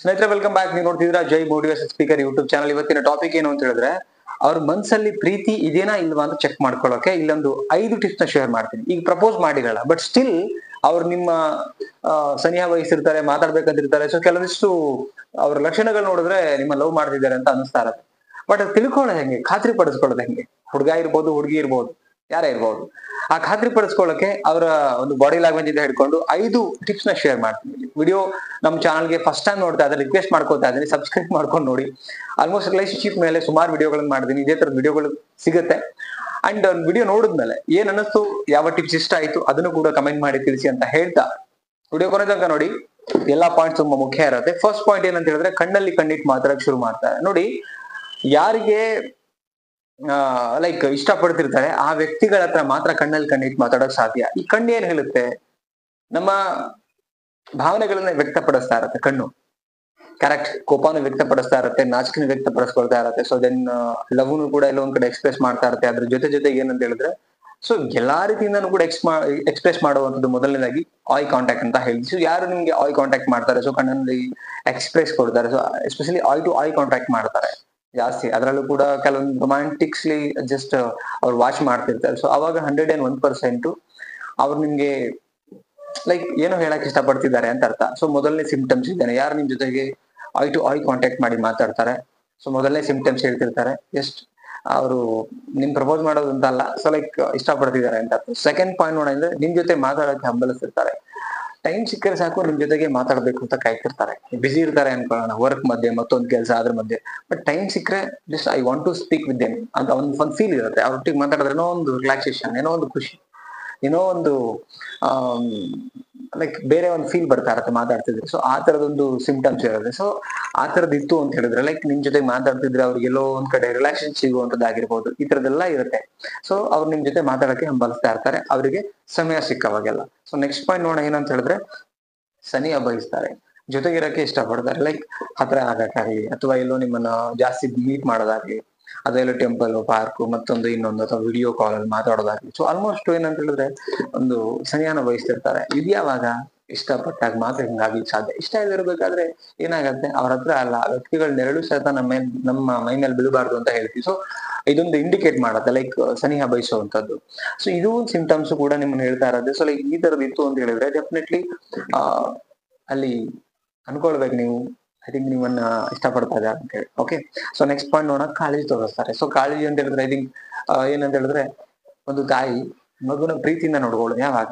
ಸ್ನೇಹಿತರೆ welcome back. ನೀವು ನೋಡ್ತಿದ್ದೀರಾ ಜೈ ಮೋಟಿವೇಶನ್ ಸ್ಪೀಕರ್ ಯೂಟ್ಯೂಬ್ ಚಾನಲ್. ಇವತ್ತಿನ ಟಾಪಿಕ್ ಏನು ಅಂತ ಹೇಳಿದ್ರೆ, ಅವ್ರ ಮನ್ಸಲ್ಲಿ ಪ್ರೀತಿ ಇದೆನಾ ಇಲ್ವಾ ಅಂತ ಚೆಕ್ ಮಾಡ್ಕೊಳ್ಳೋಕೆ ಇಲ್ಲೊಂದು 5 ಟಿಪ್ಸ್ ನ ಶೇರ್ ಮಾಡ್ತೀನಿ. ಈಗ ಪ್ರಪೋಸ್ ಮಾಡಿರಲ್ಲ, ಬಟ್ ಸ್ಟಿಲ್ ಅವ್ರು ನಿಮ್ಮ ಸನಿಹ ವಹಿಸಿರ್ತಾರೆ, ಮಾತಾಡ್ಬೇಕಂತಿರ್ತಾರೆ. ಸೊ ಕೆಲವೊಂದಿಷ್ಟು ಅವ್ರ ಲಕ್ಷಣಗಳು ನೋಡಿದ್ರೆ ನಿಮ್ಮ ಲವ್ ಮಾಡ್ತಿದ್ದಾರೆ ಅಂತ ಅನಿಸ್ತಾ ಇರತ್ತೆ. ಬಟ್ ಅದು ತಿಳ್ಕೊಳ್ಳೋದು ಹೆಂಗೆ, ಖಾತ್ರಿ ಪಡಿಸ್ಕೊಳ್ಳೋದು ಹೆಂಗೆ? ಹುಡುಗ ಇರ್ಬೋದು, ಹುಡುಗಿ ಇರ್ಬೋದು, ಯಾರೇ ಇರ್ಬೋದು. ಆ ಖಾತ್ರಿ ಪಡಿಸ್ಕೊಳ್ಳೋಕೆ ಅವರ ಒಂದು ಬಾಡಿ ಲ್ಯಾಂಗ್ವೇಜ್ ಇಂದ ಹಿಡ್ಕೊಂಡು 5 ಟಿಪ್ಸ್ ನ ಶೇರ್ ಮಾಡ್ತೀನಿ. ವಿಡಿಯೋ ನಮ್ಮ ಚಾನಲ್ಗೆ ಫಸ್ಟ್ ಟೈಮ್ ನೋಡ್ತಾ ಇದ್ರೆ ರಿಕ್ವೆಸ್ಟ್ ಮಾಡ್ಕೊತಾ ಇದ್ದೀನಿ, ಸಬ್ಸ್ಕ್ರೈಬ್ ಮಾಡ್ಕೊಂಡು ನೋಡಿ. ಆಲ್ಮೋಸ್ಟ್ ರಿಲೇಶನ್ಶಿಪ್ ಮೇಲೆ ಸುಮಾರು ವಿಡಿಯೋಗಳನ್ನ ಮಾಡಿದೀನಿ, ಇದೇ ತರದ ವಿಡಿಯೋಗಳು ಸಿಗುತ್ತೆ. ಅಂಡ್ ಒಂದು ವಿಡಿಯೋ ನೋಡಿದ್ಮೇಲೆ ಏನ್ ಅನ್ನಿಸ್ತು, ಯಾವ ಟಿಪ್ಸ್ ಇಷ್ಟ ಆಯ್ತು ಅದನ್ನು ಕೂಡ ಕಮೆಂಟ್ ಮಾಡಿ ತಿಳಿಸಿ ಅಂತ ಹೇಳ್ತಾ ವಿಡಿಯೋ ಕೊನೆ ತನಕ ನೋಡಿ. ಎಲ್ಲಾ ಪಾಯಿಂಟ್ಸ್ ತುಂಬಾ ಮುಖ್ಯ ಇರುತ್ತೆ. ಫಸ್ಟ್ ಪಾಯಿಂಟ್ ಏನಂತ ಹೇಳಿದ್ರೆ, ಕಣ್ಣಲ್ಲಿ ಕಣ್ಣಿಟ್ಟು ಮಾತಾಡಕ್ ಶುರು ಮಾಡ್ತಾರೆ ನೋಡಿ. ಯಾರಿಗೆ ಲೈಕ್ ಇಷ್ಟಪಡ್ತಿರ್ತಾರೆ ಆ ವ್ಯಕ್ತಿಗಳ ಹತ್ರ ಮಾತ್ರ ಕಣ್ಣಲ್ಲಿ ಕಣ್ಣಿಟ್ಟು ಮಾತಾಡೋಕ್ ಸಾಧ್ಯ. ಈ ಕಣ್ಣು ಏನ್ ಹೇಳುತ್ತೆ, ನಮ್ಮ ಭಾವನೆಗಳನ್ನ ವ್ಯಕ್ತಪಡಿಸ್ತಾ ಇರತ್ತೆ ಕಣ್ಣು. ಕರೆಕ್ಟ್, ಕೋಪನ ವ್ಯಕ್ತಪಡಿಸ್ತಾ ಇರತ್ತೆ, ನಾಚಿಕೆನ ವ್ಯಕ್ತಪಡಿಸ್ಕೊಳ್ತಾ ಇರತ್ತೆ. ಸೊ ದೆನ್ ಲವ್ನು ಕೂಡ ಎಲ್ಲೋ ಒಂದ್ ಕಡೆ ಎಕ್ಸ್ಪ್ರೆಸ್ ಮಾಡ್ತಾ ಇರತ್ತೆ. ಅದ್ರ ಜೊತೆಗೆ ಏನಂತ ಹೇಳಿದ್ರೆ, ಸೊ ಎಲ್ಲಾ ರೀತಿಯಿಂದನೂ ಕೂಡ ಎಕ್ಸ್ಪ್ರೆಸ್ ಮಾಡುವಂಥದ್ದು ಮೊದಲನೇದಾಗಿ ಐ ಕಾಂಟ್ಯಾಕ್ಟ್ ಅಂತ ಹೇಳಿ. ಸೊ ಯಾರು ನಿಮ್ಗೆ ಐ ಕಾಂಟ್ಯಾಕ್ಟ್ ಮಾಡ್ತಾರೆ, ಸೊ ಕಣ್ಣಲ್ಲಿ ಎಕ್ಸ್ಪ್ರೆಸ್ ಕೊಡ್ತಾರೆ, so especially eye to eye contact ಮಾಡ್ತಾರೆ ಜಾಸ್ತಿ. ಅದರಲ್ಲೂ ಕೂಡ ಕೆಲವೊಂದು ರೊಮ್ಯಾಂಟಿಕ್ಸ್ಲಿ ಜಸ್ಟ್ ಅವ್ರು ವಾಚ್ ಮಾಡ್ತಿರ್ತಾರೆ. ಸೊ ಅವಾಗ 101% ಅವ್ರು ನಿಮ್ಗೆ ಲೈಕ್ ಏನೋ ಹೇಳಕ್ ಇಷ್ಟಪಡ್ತಿದ್ದಾರೆ ಅಂತ ಅರ್ಥ. ಸೊ ಮೊದಲನೇ ಸಿಂಪ್ಟಮ್ಸ್ ಇದ್ದೇನೆ, ಯಾರು ನಿಮ್ ಜೊತೆಗೆ ಐ ಟು ಐ ಕಾಂಟ್ಯಾಕ್ಟ್ ಮಾಡಿ ಮಾತಾಡ್ತಾರೆ, ಸೊ ಮೊದಲನೇ ಸಿಂಪ್ಟಮ್ಸ್ ಹೇಳ್ತಿರ್ತಾರೆ, ಜಸ್ಟ್ ಅವರು ನಿಮ್ ಪ್ರಪೋಸ್ ಮಾಡೋದು ಅಂತ ಅಲ್ಲ, ಸೊ ಲೈಕ್ ಇಷ್ಟಪಡ್ತಿದ್ದಾರೆ ಅಂತ ಅರ್ಥ. ಸೆಕೆಂಡ್ ಪಾಯಿಂಟ್ ನೋಡಿದ್ರೆ, ನಿಮ್ ಜೊತೆ ಮಾತಾಡಕ್ಕೆ ಹಂಬಲಿಸ್ತಿರ್ತಾರೆ. ಟೈಮ್ ಸಿಕ್ಕರೆ ಸಾಕು ನಿಮ್ ಜೊತೆಗೆ ಮಾತಾಡ್ಬೇಕು ಅಂತ ಕಾಯ್ತಿರ್ತಾರೆ. ಬಿಸಿ ಇರ್ತಾರೆ ಅನ್ಕೊಳ್ಳೋಣ, ವರ್ಕ್ ಮಧ್ಯೆ ಮತ್ತೊಂದು ಕೆಲಸ ಅದ್ರ ಮಧ್ಯೆ. ಬಟ್ ಟೈಮ್ ಸಿಕ್ಕರೆ just I want to speak with them ಅಂತ ಒಂದು ಫೀಲ್ ಇರುತ್ತೆ. ಅವ್ರೊಟ್ಟಿಗೆ ಮಾತಾಡಿದ್ರೆ ಏನೋ ಒಂದು ರಿಲ್ಯಾಕ್ಸೇಷನ್, ಏನೋ ಒಂದು ಖುಷಿ, ಏನೋ ಒಂದು ಲೈಕ್ ಬೇರೆ ಒಂದು ಫೀಲ್ ಬರ್ತಾ ಇರತ್ತೆ ಮಾತಾಡ್ತಿದ್ರೆ. ಸೊ ಆ ತರದೊಂದು ಸಿಂಪ್ಟಮ್ಸ್ ಇರುತ್ತೆ. ಸೊ ಆ ತರದ್ ಇತ್ತು ಅಂತ ಹೇಳಿದ್ರೆ, ಲೈಕ್ ನಿಮ್ ಜೊತೆ ಮಾತಾಡ್ತಿದ್ರೆ ಅವ್ರಿಗೆ ಎಲ್ಲೋ ಒಂದ್ ಕಡೆ ರಿಲ್ಯಾಕ್ಸೇಷನ್ ಸಿಗುವಂತದ್ದಾಗಿರ್ಬೋದು, ಈ ತರದೆಲ್ಲ ಇರುತ್ತೆ. ಸೊ ಅವ್ರು ನಿಮ್ ಜೊತೆ ಮಾತಾಡಕ್ಕೆ ಹಂಬಲಿಸ್ತಾ ಇರ್ತಾರೆ, ಅವರಿಗೆ ಸಮಯ ಸಿಕ್ಕವಾಗೆಲ್ಲ. ಸೊ ನೆಕ್ಸ್ಟ್ ಪಾಯಿಂಟ್ ನೋಡೋಣ, ಏನಂತ ಹೇಳಿದ್ರೆ, ಸನಿಹ ಬಯಸ್ತಾರೆ, ಜೊತೆಗಿರಕ್ಕೆ ಇಷ್ಟಪಡ್ತಾರೆ. ಲೈಕ್ ಹತ್ರ ಆಗಕ್ಕಾಗ್ಲಿ, ಅಥವಾ ಎಲ್ಲೋ ನಿಮ್ಮನ್ನ ಜಾಸ್ತಿ ಮೀಟ್ ಮಾಡೋದಾಗ್ಲಿ, ಅದೆಲ್ಲ ಟೆಂಪಲ್, ಪಾರ್ಕ್, ಮತ್ತೊಂದು ಇನ್ನೊಂದು, ಅಥವಾ ವಿಡಿಯೋ ಕಾಲ್ ಅಲ್ಲಿ ಮಾತಾಡೋದಾಗ್ಲಿ. ಸೊ ಆಲ್ಮೋಸ್ಟ್ ಏನಂತ ಹೇಳಿದ್ರೆ ಒಂದು ಸನಿಹನ ಬಯಸ್ತಿರ್ತಾರೆ. ಇದು ಯಾವಾಗ ಇಷ್ಟಪಟ್ಟಾಗ ಮಾತ್ರ ಹಿಂಗಾಗ್ಲಿಕ್ಕೆ ಸಾಧ್ಯ. ಇಷ್ಟ ಇಲ್ದಿರ್ಬೇಕಾದ್ರೆ ಏನಾಗತ್ತೆ, ಅವ್ರ ಹತ್ರ ಅಲ್ಲ ವ್ಯಕ್ತಿಗಳ ನೆರಳು ಸಹಿತ ನಮ್ಮ ಮೈ ಮೇಲೆ ಬೀಳಬಾರ್ದು ಅಂತ ಹೇಳ್ತೀವಿ. ಸೊ ಇದೊಂದು ಇಂಡಿಕೇಟ್ ಮಾಡತ್ತೆ ಲೈಕ್ ಸನಿಹ ಬಯಸುವಂತದ್ದು. ಸೊ ಇದು ಒಂದು ಸಿಂಪ್ಟಮ್ಸ್ ಕೂಡ ನಿಮ್ಮನ್ನ ಹೇಳ್ತಾ ಇರೋದು. ಸೊ ಲೈಕ್ ಈ ತರದ್ ಇತ್ತು ಅಂತ ಹೇಳಿದ್ರೆ ಡೆಫಿನೆಟ್ಲಿ ಅಲ್ಲಿ ಅನ್ಕೊಳ್ಬೇಕು ನೀವು, ಐ ಥಿಂಕ್ ನಿಮ್ಮನ್ನ ಇಷ್ಟಪಡ್ತಾ ಇದ್ದಾರೆ ಅಂತ ಹೇಳಿ. ಓಕೆ, ಸೊ ನೆಕ್ಸ್ಟ್ ಪಾಯಿಂಟ್ ನೋಡೋಣ, ಕಾಳಜಿ ತೋರಿಸ್ತಾರೆ. ಸೊ ಕಾಳಜಿ ಅಂತ ಹೇಳಿದ್ರೆ ಐ ಥಿಂಕ್ ಏನಂತ ಹೇಳಿದ್ರೆ, ಒಂದು ತಾಯಿ ಮಗುನ ಪ್ರೀತಿಯಿಂದ ನೋಡ್ಕೊಳ್ಳೋದು ಯಾವಾಗ,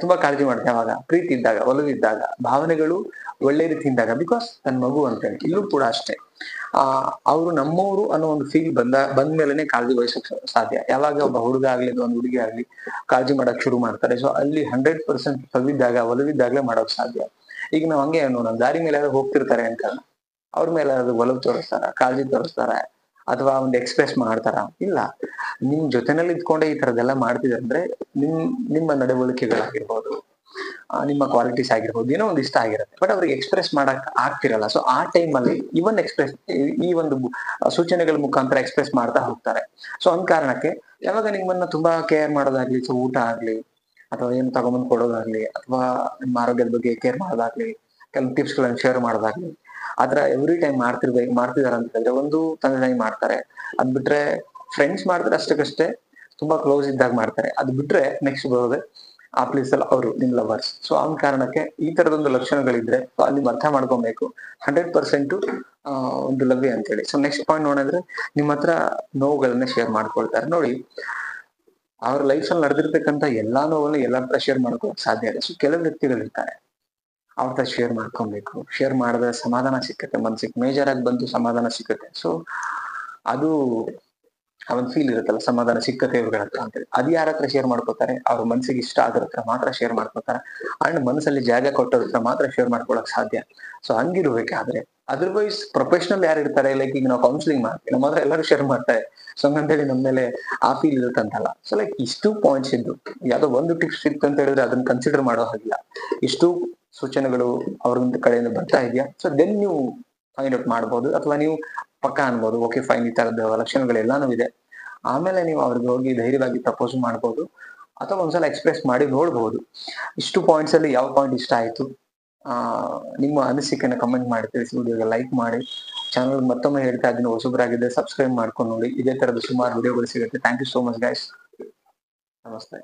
ತುಂಬಾ ಕಾಳಜಿ ಮಾಡುತ್ತೆ ಯಾವಾಗ, ಪ್ರೀತಿ ಇದ್ದಾಗ, ಒಲವಿದ್ದಾಗ, ಭಾವನೆಗಳು ಒಳ್ಳೆ ರೀತಿ ಇದ್ದಾಗ. ಬಿಕಾಸ್ ತನ್ನ ಮಗು ಅಂತ ಹೇಳಿ. ಇಲ್ಲೂ ಕೂಡ ಅಷ್ಟೇ, ಅವರು ನಮ್ಮವರು ಅನ್ನೋ ಒಂದು ಫೀಲ್ ಬಂದ್ಮೇಲೆನೆ ಕಾಳಜಿ ವಹಿಸಕ್ ಸಾಧ್ಯ. ಯಾವಾಗ ಒಬ್ಬ ಹುಡುಗ ಆಗ್ಲಿ ಅಥವಾ ಒಂದು ಹುಡುಗಿ ಆಗ್ಲಿ ಕಾಳಜಿ ಮಾಡಕ್ ಶುರು ಮಾಡ್ತಾರೆ, ಸೊ ಅಲ್ಲಿ 100% ಲವಿದ್ದಾಗ, ಒಲವಿದ್ದಾಗಲೇ ಮಾಡೋಕ್ ಸಾಧ್ಯ. ಈಗ ನಾವ್ ಹಂಗೆ ನೋಡೋಣ, ದಾರಿ ಮೇಲೆ ಯಾರು ಹೋಗ್ತಿರ್ತಾರೆ ಅಂತ, ಅವ್ರ ಮೇಲೆ ಅದು ಒಲವು ತೋರಿಸ್ತಾರ, ಕಾಳಜಿ ತೋರಿಸ್ತಾರ, ಅಥವಾ ಒಂದು ಎಕ್ಸ್ಪ್ರೆಸ್ ಮಾಡ್ತಾರ? ಇಲ್ಲ. ನಿಮ್ ಜೊತೆನಲ್ಲಿ ಇದ್ಕೊಂಡೆ ಈ ತರದೆಲ್ಲ ಮಾಡ್ತಿದ್ರೆ ಅಂದ್ರೆ ನಿಮ್ಮ ನಡವಳಿಕೆಗಳಾಗಿರ್ಬೋದು, ನಿಮ್ಮ ಕ್ವಾಲಿಟೀಸ್ ಆಗಿರ್ಬೋದು, ಏನೋ ಒಂದು ಇಷ್ಟ ಆಗಿರುತ್ತೆ. ಬಟ್ ಅವ್ರಿಗೆ ಎಕ್ಸ್ಪ್ರೆಸ್ ಮಾಡಕ್ ಆಗ್ತಿರಲ್ಲ. ಸೊ ಆ ಟೈಮ್ ಅಲ್ಲಿ ಈ ಒಂದು ಸೂಚನೆಗಳ ಮುಖಾಂತರ ಎಕ್ಸ್ಪ್ರೆಸ್ ಮಾಡ್ತಾ ಹೋಗ್ತಾರೆ. ಸೊ ಒಂದ್ ಕಾರಣಕ್ಕೆ ಯಾವಾಗ ನಿಮ್ಮನ್ನ ತುಂಬಾ ಕೇರ್ ಮಾಡೋದಾಗ್ಲಿ, ಸೊ ಊಟ ಆಗ್ಲಿ, ಅಥವಾ ಏನು ತಗೊಂಬಂದ್ ಕೊಡೋದಾಗ್ಲಿ, ಅಥವಾ ನಿಮ್ಮ ಆರೋಗ್ಯದ ಬಗ್ಗೆ ಕೇರ್ ಮಾಡೋದಾಗ್ಲಿ, ಕೆಲವು ಟಿಪ್ಸ್ ಗಳನ್ನ ಶೇರ್ ಮಾಡೋದಾಗ್ಲಿ, ಆತರ ಎವ್ರಿ ಟೈಮ್ ಮಾಡ್ತಿದಾರೆ ಅಂತ ಹೇಳಿದ್ರೆ, ಒಂದು ತಂದೆ ತಾಯಿ ಮಾಡ್ತಾರೆ. ಅದ್ ಬಿಟ್ರೆ ಫ್ರೆಂಡ್ಸ್ ಮಾಡ್ತಾರೆ ಅಷ್ಟಕ್ಕಷ್ಟೇ, ತುಂಬಾ ಕ್ಲೋಸ್ ಇದ್ದಾಗ ಮಾಡ್ತಾರೆ. ಅದ್ ಬಿಟ್ರೆ ನೆಕ್ಸ್ಟ್ ಬರೋದೆ ಆ ಪ್ಲೇಸ್ ಅಲ್ಲಿ ಅವರು ನಿಮ್ ಲವರ್ಸ್. ಸೊ ಆ ಕಾರಣಕ್ಕೆ ಈ ತರದೊಂದು ಲಕ್ಷಣಗಳಿದ್ರೆ ಅಲ್ಲಿ ಅರ್ಥ ಮಾಡ್ಕೊಬೇಕು 100% ಒಂದು ಲವ್ಯ ಅಂತ ಹೇಳಿ. ಸೊ ನೆಕ್ಸ್ಟ್ ಪಾಯಿಂಟ್ ನೋಡಿದ್ರೆ, ನಿಮ್ಮ ಹತ್ರ ನೋವುಗಳನ್ನ ಶೇರ್ ಮಾಡ್ಕೊಳ್ತಾರೆ ನೋಡಿ. ಅವ್ರ ಲೈಫ್ ಅಲ್ಲಿ ನಡೆದಿರ್ತಕ್ಕಂಥ ಎಲ್ಲಾ ನೋವನ್ನ ಎಲ್ಲರ ಹತ್ರ ಶೇರ್ ಮಾಡ್ಕೊಳಕ್ ಸಾಧ್ಯ ಇಲ್ಲ. ಸೊ ಕೆಲವು ವ್ಯಕ್ತಿಗಳಿರ್ತಾರೆ, ಅವ್ರ ಹತ್ರ ಶೇರ್ ಮಾಡ್ಕೊಬೇಕು. ಶೇರ್ ಮಾಡಿದ್ರೆ ಸಮಾಧಾನ ಸಿಕ್ಕತ್ತೆ, ಮನ್ಸಿಗೆ ಮೇಜರ್ ಆಗಿ ಬಂದು ಸಮಾಧಾನ ಸಿಕ್ಕತ್ತೆ. ಸೊ ಅದು ಅವನ್ ಫೀಲ್ ಇರುತ್ತಲ್ಲ, ಸಮಾಧಾನ ಸಿಕ್ಕತ್ತೆ ಇವ್ರ ಹತ್ರ ಅಂತೇಳಿ. ಅದು ಯಾರ ಹತ್ರ ಶೇರ್ ಮಾಡ್ಕೋತಾರೆ, ಅವ್ರ ಮನ್ಸಿಗೆ ಇಷ್ಟ ಆದ್ರ ಹತ್ರ ಮಾತ್ರ ಶೇರ್ ಮಾಡ್ಕೋತಾರೆ. ಅಂಡ್ ಮನಸ್ಸಲ್ಲಿ ಜಾಗ ಕೊಟ್ಟೋರ ಹತ್ರ ಮಾತ್ರ ಶೇರ್ ಮಾಡ್ಕೊಳಕ್ ಸಾಧ್ಯ. ಸೊ ಹಂಗಿರ್ಬೇಕಾದ್ರೆ ಅದರ್ವೈಸ್ ಪ್ರೊಫೆಷನಲ್ ಯಾರು ಇರ್ತಾರೆ, ಲೈಕ್ ಈಗ ನಾವು ಕೌನ್ಸಿಲಿಂಗ್ ಮಾಡ್ತೀವಿ, ನಮ್ಮ ಹತ್ರ ಎಲ್ಲರೂ ಶೇರ್ ಮಾಡ್ತಾರೆ, ಸೊ ಹಂಗಂತೇಳಿ ನಮ್ಮ ಮೇಲೆ ಆ ಫೀಲ್ ಇರುತ್ತಂತಲ್ಲ. ಸೊ ಲೈಕ್ ಇಷ್ಟು ಪಾಯಿಂಟ್ಸ್ ಇದ್ದು ಯಾವ್ದೋ ಒಂದು ಟಿಪ್ಸ್ ಸಿಕ್ತು ಅಂತ ಹೇಳಿದ್ರೆ ಅದನ್ನ ಕನ್ಸಿಡರ್ ಮಾಡೋ ಹಾಗಿಲ್ಲ. ಇಷ್ಟು ಸೂಚನೆಗಳು ಅವ್ರ ಕಡೆಯಿಂದ ಬರ್ತಾ ಇದೆಯಾ, ಸೊ ದೆನ್ ನೀವು ಫೈಂಡ್ ಔಟ್ ಮಾಡ್ಬೋದು, ಅಥವಾ ನೀವು ಪಕ್ಕ ಅನ್ಬೋದು ಓಕೆ ಫೈನ್, ಈ ತರದ ಲಕ್ಷಣಗಳೆಲ್ಲಾನು ಇದೆ. ಆಮೇಲೆ ನೀವು ಅವ್ರಿಗೆ ಹೋಗಿ ಧೈರ್ಯವಾಗಿ ಪ್ರಪೋಸ್ ಮಾಡ್ಬೋದು, ಅಥವಾ ಒಂದ್ಸಲ ಎಕ್ಸ್ಪ್ರೆಸ್ ಮಾಡಿ ನೋಡ್ಬೋದು. ಇಷ್ಟು ಪಾಯಿಂಟ್ಸ್ ಅಲ್ಲಿ ಯಾವ ಪಾಯಿಂಟ್ ಇಷ್ಟ ಆಯ್ತು, ನಿಮ್ಮ ಅನಿಸಿಕೆನ ಕಮೆಂಟ್ ಮಾಡಿ ತಿಳಿಸಿ, ವಿಡಿಯೋಗೆ ಲೈಕ್ ಮಾಡಿ. ಚಾನಲ್ ಮತ್ತೊಮ್ಮೆ ಹೇಳ್ತಾ ಇದ್ದೀನಿ, ಹೊಸಬರಾಗಿದ್ದರೆ ಸಬ್ಸ್ಕ್ರೈಬ್ ಮಾಡ್ಕೊಂಡು ನೋಡಿ. ಇದೇ ತರದ ಸುಮಾರು ವಿಡಿಯೋಗಳು ಸಿಗುತ್ತೆ. Thank you so much guys. ನಮಸ್ತೆ.